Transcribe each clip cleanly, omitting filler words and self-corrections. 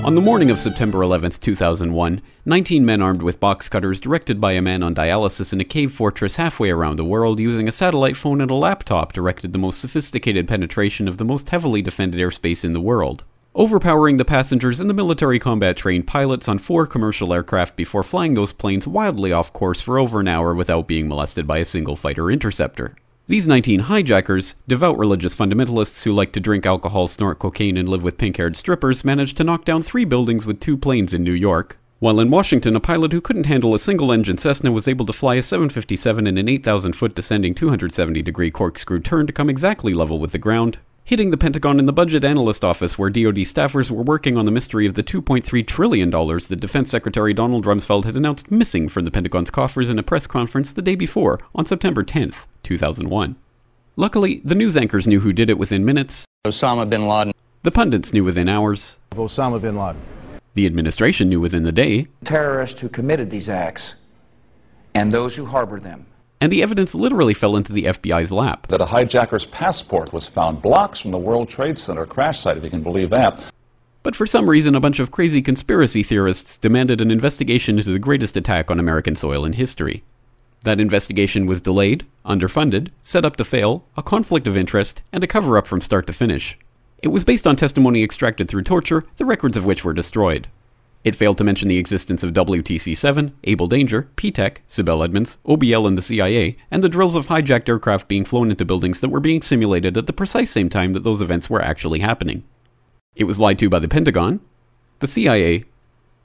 On the morning of September 11, 2001, 19 men armed with box cutters directed by a man on dialysis in a cave fortress halfway around the world using a satellite phone and a laptop directed the most sophisticated penetration of the most heavily defended airspace in the world, overpowering the passengers and the military combat-trained pilots on 4 commercial aircraft before flying those planes wildly off course for over an hour without being molested by a single fighter interceptor. These 19 hijackers, devout religious fundamentalists who like to drink alcohol, snort cocaine, and live with pink-haired strippers, managed to knock down 3 buildings with 2 planes in New York, while in Washington a pilot who couldn't handle a single-engine Cessna was able to fly a 757 in an 8,000-foot descending 270-degree corkscrew turn to come exactly level with the ground, hitting the Pentagon in the budget analyst office where DoD staffers were working on the mystery of the $2.3 trillion that Defense Secretary Donald Rumsfeld had announced missing from the Pentagon's coffers in a press conference the day before, on September 10th, 2001. Luckily, the news anchors knew who did it within minutes. Osama bin Laden. The pundits knew within hours. Osama bin Laden. The administration knew within the day. Terrorists who committed these acts and those who harbored them. And the evidence literally fell into the FBI's lap. That a hijacker's passport was found blocks from the World Trade Center crash site, if you can believe that. But for some reason, a bunch of crazy conspiracy theorists demanded an investigation into the greatest attack on American soil in history. That investigation was delayed, underfunded, set up to fail, a conflict of interest, and a cover-up from start to finish. It was based on testimony extracted through torture, the records of which were destroyed. It failed to mention the existence of WTC-7, Able Danger, P-TECH, Sibel Edmonds, OBL and the CIA, and the drills of hijacked aircraft being flown into buildings that were being simulated at the precise same time that those events were actually happening. It was lied to by the Pentagon, the CIA,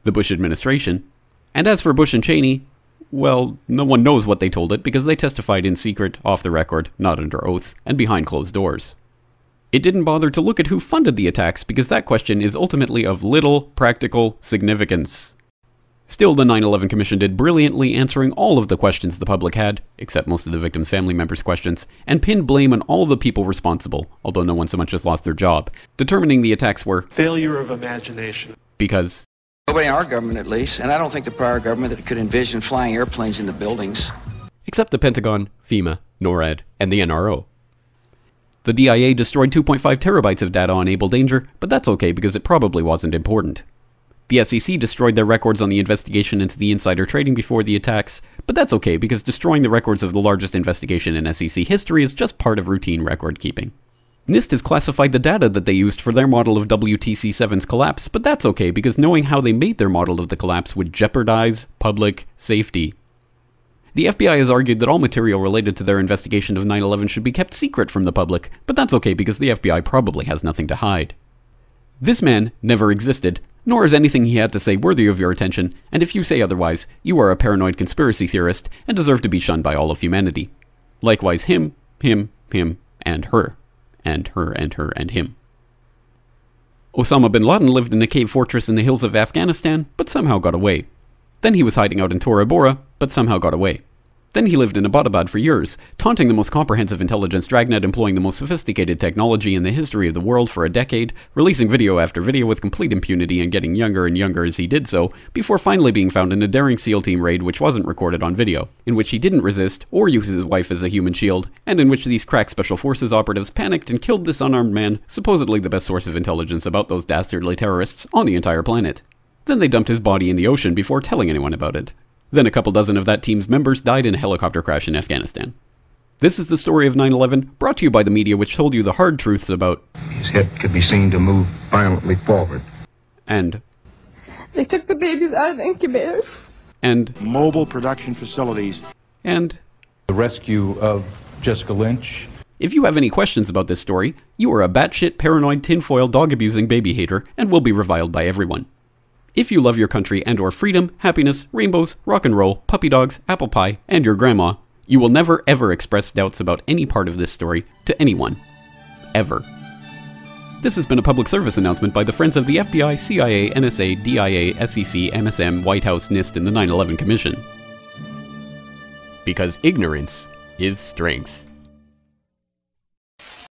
the Bush administration, and as for Bush and Cheney, well, no one knows what they told it because they testified in secret, off the record, not under oath, and behind closed doors. It didn't bother to look at who funded the attacks because that question is ultimately of little practical significance. Still, the 9/11 Commission did brilliantly answering all of the questions the public had, except most of the victims' family members' questions, and pinned blame on all the people responsible, although no one so much as lost their job, determining the attacks were failure of imagination. Because Nobody in our government, at least, and I don't think the prior government that could envision flying airplanes into buildings. Except the Pentagon, FEMA, NORAD, and the NRO. The DIA destroyed 2.5 terabytes of data on Able Danger, but that's okay because it probably wasn't important. The SEC destroyed their records on the investigation into the insider trading before the attacks, but that's okay because destroying the records of the largest investigation in SEC history is just part of routine record keeping. NIST has classified the data that they used for their model of WTC-7's collapse, but that's okay because knowing how they made their model of the collapse would jeopardize public safety. The FBI has argued that all material related to their investigation of 9/11 should be kept secret from the public, but that's okay because the FBI probably has nothing to hide. This man never existed, nor is anything he had to say worthy of your attention, and if you say otherwise, you are a paranoid conspiracy theorist and deserve to be shunned by all of humanity. Likewise him, and her. And her, and her, and him. Osama bin Laden lived in a cave fortress in the hills of Afghanistan, but somehow got away. Then he was hiding out in Tora Bora, but somehow got away. Then he lived in Abbottabad for years, taunting the most comprehensive intelligence dragnet employing the most sophisticated technology in the history of the world for a decade, releasing video after video with complete impunity and getting younger and younger as he did so, before finally being found in a daring SEAL team raid which wasn't recorded on video, in which he didn't resist or use his wife as a human shield, and in which these crack special forces operatives panicked and killed this unarmed man, supposedly the best source of intelligence about those dastardly terrorists on the entire planet. Then they dumped his body in the ocean before telling anyone about it. Then a couple dozen of that team's members died in a helicopter crash in Afghanistan. This is the story of 9/11, brought to you by the media which told you the hard truths about his head could be seen to move violently forward. And they took the babies out of the incubators. And mobile production facilities. And the rescue of Jessica Lynch. If you have any questions about this story, you are a batshit paranoid tinfoil dog-abusing baby hater and will be reviled by everyone. If you love your country and or freedom, happiness, rainbows, rock and roll, puppy dogs, apple pie, and your grandma, you will never ever express doubts about any part of this story to anyone. Ever. This has been a public service announcement by the Friends of the FBI, CIA, NSA, DIA, SEC, MSM, White House, NIST, and the 9/11 Commission. Because ignorance is strength.